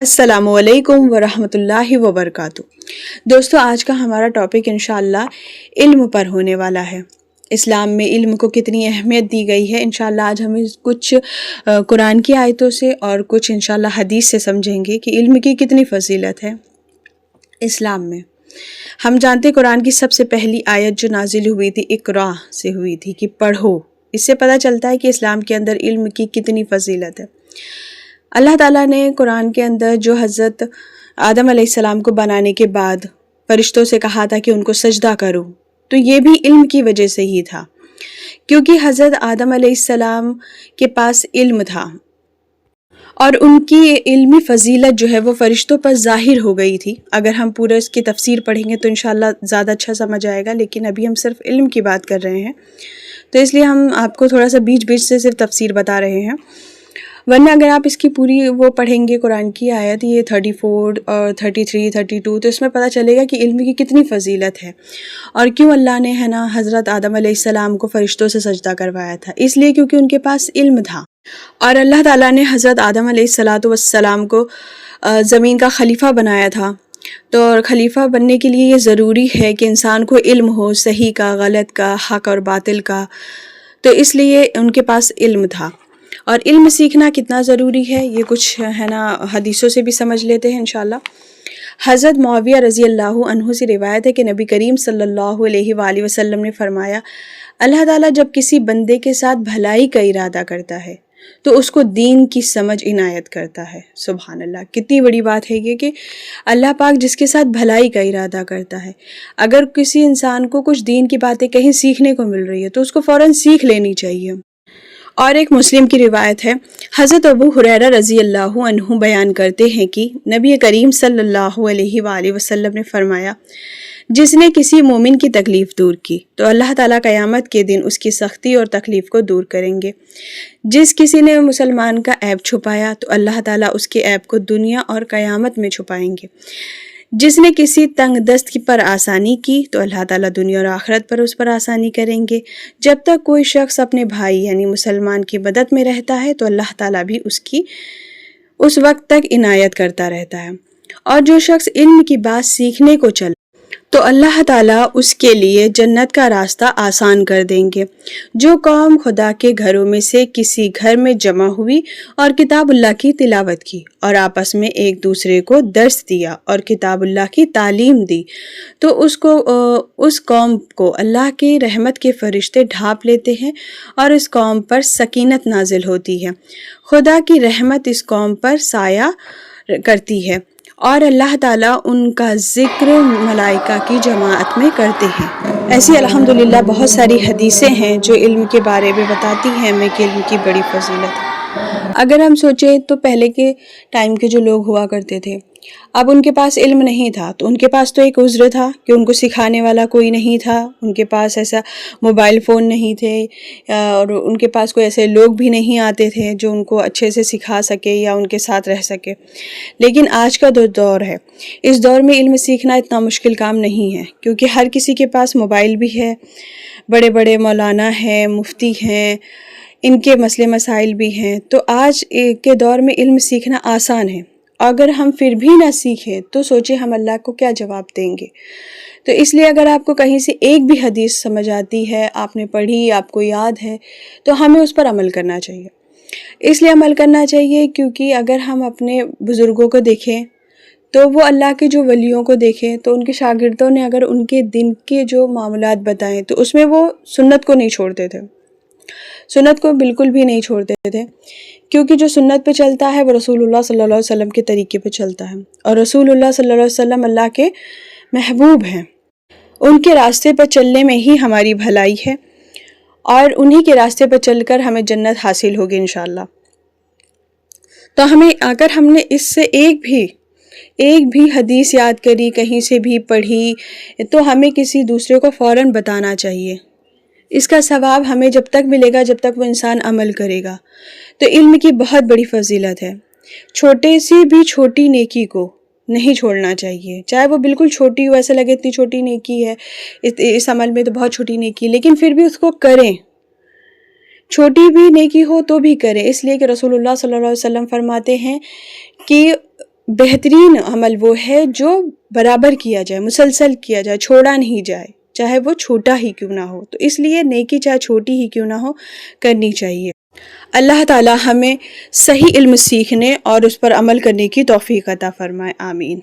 अस्सलामु अलैकुम वरहमतुल्लाहि वबरकातुह। दोस्तों, आज का हमारा टॉपिक इंशाअल्लाह इल्म पर होने वाला है। इस्लाम में इल्म को कितनी अहमियत दी गई है, इंशाअल्लाह आज हम कुछ कुरान की आयतों से और कुछ इंशाअल्लाह हदीस से समझेंगे कि इल्म की कितनी फजीलत है इस्लाम में। हम जानते कुरान की सबसे पहली आयत जो नाजिल हुई थी इक़रा से हुई थी कि पढ़ो। इससे पता चलता है कि इस्लाम के अंदर इल्म की कितनी फजीलत है। अल्लाह ताला ने कुरान के अंदर जो हज़रत आदम अलैहिस्सलाम को बनाने के बाद फरिश्तों से कहा था कि उनको सजदा करो, तो ये भी इल्म की वजह से ही था, क्योंकि हज़रत आदम अलैहिस्सलाम के पास इल्म था और उनकी इल्मी फ़जीलत जो है वो फ़रिश्तों पर ज़ाहिर हो गई थी। अगर हम पूरा इसकी तफसीर पढ़ेंगे तो इंशाअल्लाह ज़्यादा अच्छा समझ आएगा, लेकिन अभी हम सिर्फ इल्म की बात कर रहे हैं, तो इसलिए हम आपको थोड़ा सा बीच बीच से सिर्फ तफसीर बता रहे हैं। वरना अगर आप इसकी पूरी वो पढ़ेंगे कुरान की आयत ये 34 और 33, 32, तो इसमें पता चलेगा कि इल्म की कितनी फजीलत है और क्यों अल्लाह ने है ना हज़रत आदम अलैहिस्सलाम को फ़रिश्तों से सजदा करवाया था। इसलिए क्योंकि उनके पास इल्म था और अल्लाह ताला ने हज़रत आदम अलैहिस्सलाम को ज़मीन का खलीफा बनाया था। तो खलीफा बनने के लिए ये ज़रूरी है कि इंसान को इल्म हो, सही का, गलत का, हक़ और बातिल का, तो इसलिए उनके पास इल्म था। और इल्म सीखना कितना ज़रूरी है ये कुछ है ना हदीसों से भी समझ लेते हैं इंशाअल्लाह। हज़रत मुआविया रज़ी अल्लाहु अन्हु से रिवायत है कि नबी करीम सल्लल्लाहु अलैहि वसल्लम ने फरमाया, अल्लाह ताला जब किसी बंदे के साथ भलाई का इरादा करता है तो उसको दीन की समझ इनायत करता है। सुभान अल्लाह, कितनी बड़ी बात है ये कि अल्लाह पाक जिसके साथ भलाई का इरादा करता है, अगर किसी इंसान को कुछ दीन की बातें कहीं सीखने को मिल रही है तो उसको फ़ौरन सीख लेनी चाहिए। और एक मुस्लिम की रिवायत है, हज़रत अबू हुरैरा रज़ी अल्लाहु अन्हु बयान करते हैं कि नबी करीम सल्लल्लाहु अलैहि वसल्लम ने फरमाया, जिसने किसी मोमिन की तकलीफ़ दूर की तो अल्लाह ताला क़यामत के दिन उसकी सख्ती और तकलीफ़ को दूर करेंगे। जिस किसी ने मुसलमान का ऐब छुपाया तो अल्लाह ताला उसके ऐब को दुनिया और क़यामत में छुपाएंगे। जिसने किसी तंग दस्त पर आसानी की तो अल्लाह ताला दुनिया और आखिरत पर उस पर आसानी करेंगे। जब तक कोई शख्स अपने भाई यानी मुसलमान की मदद में रहता है तो अल्लाह ताला भी उसकी उस वक्त तक इनायत करता रहता है। और जो शख्स इल्म की बात सीखने को चले तो अल्लाह ताला उसके लिए जन्नत का रास्ता आसान कर देंगे। जो कौम खुदा के घरों में से किसी घर में जमा हुई और किताबुल्लाह की तिलावत की और आपस में एक दूसरे को दर्स दिया और किताबुल्लाह की तालीम दी तो उस कौम को अल्लाह की रहमत के फरिश्ते ढांप लेते हैं और इस कौम पर सकीनत नाजिल होती है। खुदा की रहमत इस कौम पर साया करती है और अल्लाह ताला उनका ज़िक्र मलाइका की जमात में करते हैं। ऐसी अल्हम्दुलिल्लाह बहुत सारी हदीसें हैं जो इल्म के बारे में बताती हैं हमें कि इल्म की बड़ी फजीलत है। अगर हम सोचें तो पहले के टाइम के जो लोग हुआ करते थे, अब उनके पास इल्म नहीं था तो उनके पास तो एक उज़्र था कि उनको सिखाने वाला कोई नहीं था, उनके पास ऐसा मोबाइल फ़ोन नहीं थे और उनके पास कोई ऐसे लोग भी नहीं आते थे जो उनको अच्छे से सिखा सके या उनके साथ रह सके। लेकिन आज का जो दौर है, इस दौर में इल्म सीखना इतना मुश्किल काम नहीं है, क्योंकि हर किसी के पास मोबाइल भी है, बड़े बड़े मौलाना हैं, मुफ्ती हैं, इनके मसले मसाइल भी हैं। तो आज के दौर में इल्म सीखना आसान है। अगर हम फिर भी ना सीखें तो सोचें हम अल्लाह को क्या जवाब देंगे। तो इसलिए अगर आपको कहीं से एक भी हदीस समझ आती है, आपने पढ़ी, आपको याद है, तो हमें उस पर अमल करना चाहिए। इसलिए अमल करना चाहिए क्योंकि अगर हम अपने बुज़ुर्गों को देखें तो वो अल्लाह के जो वलियों को देखें तो उनके शागिर्दों ने अगर उनके दिन के जो मामलात बताएं तो उसमें वो सुन्नत को नहीं छोड़ते थे, सुन्नत को बिल्कुल भी नहीं छोड़ते थे, क्योंकि जो सुन्नत पे चलता है वो रसूलुल्लाह सल्लल्लाहु अलैहि वसल्लम के तरीके पे चलता है और रसूलुल्लाह सल्लल्लाहु अलैहि वसल्लम अल्लाह के महबूब हैं। उनके रास्ते पर चलने में ही हमारी भलाई है और उन्हीं के रास्ते पर चलकर हमें जन्नत हासिल होगी इंशाअल्लाह। तो हमें अगर हमने इससे एक भी हदीस याद करी, कहीं से भी पढ़ी, तो हमें किसी दूसरे को फ़ौरन बताना चाहिए। इसका सवाब हमें जब तक मिलेगा जब तक वो इंसान अमल करेगा। तो इल्म की बहुत बड़ी फजीलत है। छोटे सी भी छोटी नेकी को नहीं छोड़ना चाहिए, चाहे वो बिल्कुल छोटी हो, ऐसा लगे इतनी छोटी नेकी है, इस अमल में तो बहुत छोटी नेकी, लेकिन फिर भी उसको करें। छोटी भी नेकी हो तो भी करें, इसलिए कि रसूलुल्लाह सल्लल्लाहु अलैहि वसल्लम फरमाते हैं कि بہترین عمل وہ ہے جو برابر کیا جائے، مسلسل کیا جائے، چھوڑا نہیں جائے، چاہے وہ چھوٹا ہی کیوں نہ ہو۔ تو اس لیے نیکی چاہے چھوٹی ہی کیوں نہ ہو کرنی چاہیے۔ اللہ تعالی ہمیں صحیح علم سیکھنے اور اس پر عمل کرنے کی توفیق عطا فرمائے، آمین۔